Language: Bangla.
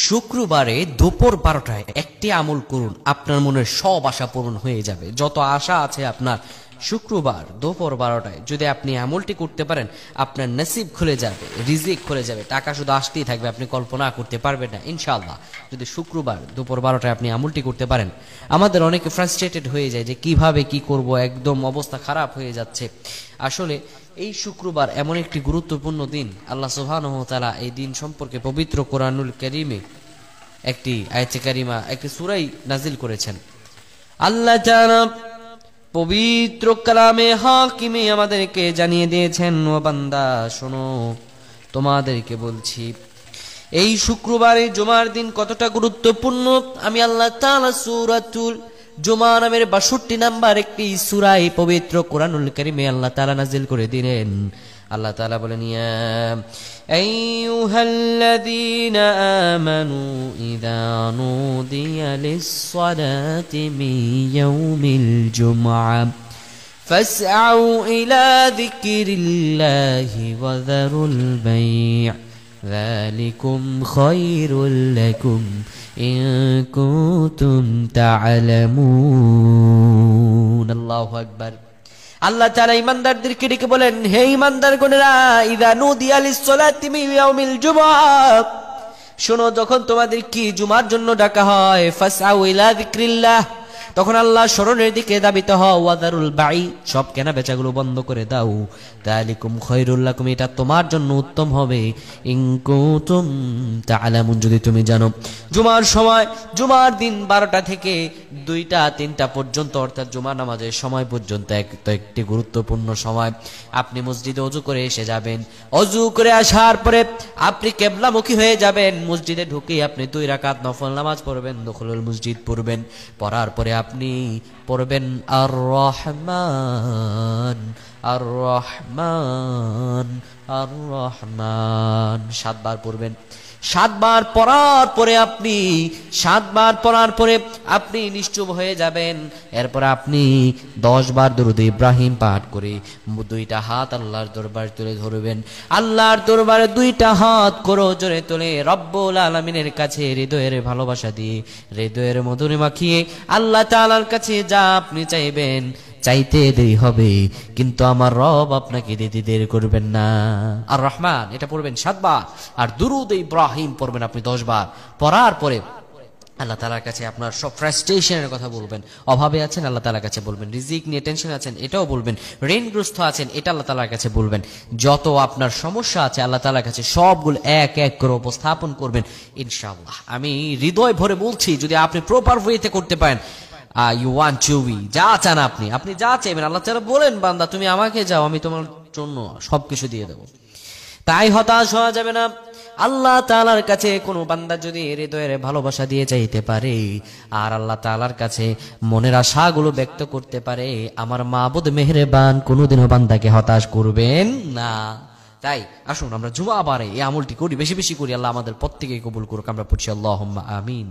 শুক্রবারে দুপুর 12টায় একটি আমল করুন, আপনার মনের সব আশা পূরণ হয়ে যাবে। যত আশা আছে আপনার, শুক্রবার দুপুর 12টায় যদি আপনি আমলটি করতে পারেন, আপনার নসিব খুলে যাবে, রিজিক খুলে যাবে, টাকা শুধু আসতেই থাকবে, আপনি কল্পনা করতে পারবেন না ইনশাআল্লাহ। যদি শুক্রবার দুপুর 12টায় আপনি আমলটি করতে পারেন। আমাদের অনেকে ফ্রাস্ট্রেটেড হয়ে যায় যে কিভাবে কি করব, একদম অবস্থা খারাপ হয়ে যাচ্ছে। আসলে এই শুক্রবার এমন একটি গুরুত্বপূর্ণ দিন, আল্লাহ সুবহানাহু ওয়া তাআলা এই দিন সম্পর্কে পবিত্র কোরআনুল কারীমে একটি আয়াতে কারিমা, একটি সূরা নাজিল করেছেন। আল্লাহ তাআলা পবিত্র কালামে হাকিমে আমাদেরকে জানিয়ে দিয়েছেন, ও বান্দা শোনো, তোমাদেরকে বলছি এই শুক্রবারে জুমার দিন কতটা গুরুত্বপূর্ণ। আমি আল্লাহ তাআলা সূরাতুল জুমা নামের 62 নাম্বার একটি সূরা এই পবিত্র কোরআনুল কারীমে আল্লাহ তাআলা নাজিল করে দিলেন। আল্লাহ তাআলা বলেন, ইয়া আইয়ুহাল্লাযীনা আমানু ইযা নুদিয়া লিস-সালাতি মিন ইয়াউমিল জুমআ ফাসআউ ইলা যিকরিল্লাহি ওয়া যারুল বাই', যালিকুম খায়রুল লাকুম ইন কুনতুম তা'লামুন। আল্লাহু আকবার। আল্লাহ তাআলা ঈমানদারদেরকে ডেকে বলেন, হে ঈমানদারগণেরা, ইযা নুদিয়া লিস-সালাতি মিন ইয়াউমিল জুমআ, শোনো, যখন তোমাদের কি জুমার জন্য ডাকা হয়, ফাসআউ ইলা যিকরিল্লাহ, তখন আল্লাহ স্মরণের দিকে ধাবিত হও, ওয়া যারুল বাই', সব কেনা বেচাগুলো বন্ধ করে দাও, যালিকুম খায়রুল লাকুম, এটা তোমার জন্য উত্তম হবে, ইন কুনতুম তা'লামুন, যদি তুমি জানো। জুমার সময়, জুমার দিন 12টা থেকে 2টা 3টা পর্যন্ত, অর্থাৎ জুমা নামাজের সময় পর্যন্ত একটি গুরুত্বপূর্ণ সময়। আপনি মসজিদে ওযু করে এসে যাবেন, ওযু করে আসার পরে আপনি কিবলামুখী হয়ে যাবেন, মসজিদে ঢুকে আপনি 2 রাকাত নফল নামাজ পড়বেন, দুখুলুল মসজিদ পড়বেন, পড়ার পরে আপনি পড়বেন আর রহমান আর রহমান আর রহমান 7 বার পড়বেন। 7 বার পড়ার পরে আপনি নিশ্চুপ হয়ে যাবেন। এরপর আপনি 10 বার দরুদ ইব্রাহিম পাঠ করে 2টা হাত আল্লাহর দরবারে তুলে ধরবেন। আল্লাহর দরবারে 2টা হাত করো জোরে তুলে রব্বুল আলামিনের কাছে হৃদয়ের ভালোবাসা দিয়ে, হৃদয়ের মধুরে মাখিয়ে আল্লাহ তাআলার কাছে যা আপনি চাইবেন, চাইতে দেরি হবে কিন্তু আমার রব আপনাকে দিতে দেরি করবেন না। আর রহমান এটা পড়বেন 7 বার, আর দুরুদ ইব্রাহিম পড়বেন আপনি 10 বার। পড়ার পরে আল্লাহ তাআলার কাছে আপনার সব ফ্রাস্ট্রেশনের কথা বলবেন, অভাবে আছেন আল্লাহ তাআলার কাছে বলবেন, রিজিক নিয়ে টেনশন আছেন এটাও বলবেন, ঋণগ্রস্ত আছেন এটা আল্লাহ তাআলার কাছে বলবেন, যত আপনার সমস্যা আছে আল্লাহ তাআলার কাছে সবগুলো এক এক করে উপস্থাপন করবেন ইনশাআল্লাহ। আমি হৃদয় ভরে বলছি, যদি আপনি প্রপার ওয়েতে করতে পারেন, you want to be, যা চান আপনি যা চাইবেন, আল্লাহ তাআলা বলেন, বান্দা তুমি আমাকে যাও, আমি তোমার জন্য সবকিছু দিয়ে দেব। তাই হতাশ হওয়া যাবে না। আল্লাহ তাআলার কাছে কোনো বান্দা যদি হৃদয়ের ভালোবাসা দিয়ে চাইতে পারে আর আল্লাহ তাআলার কাছে মনের আশাগুলো ব্যক্ত করতে পারে, আমার মাবুদ মেহেরবান কোনোদিনও বান্দাকে হতাশ করবেন না। তাই আসুন আমরা জুমাবারে এই আমলটি করি, বেশি বেশি করি। আল্লাহ আমাদের প্রত্যেককে কবুল করুক। আমরা পড়ছি আল্লাহুম্মা আমিন।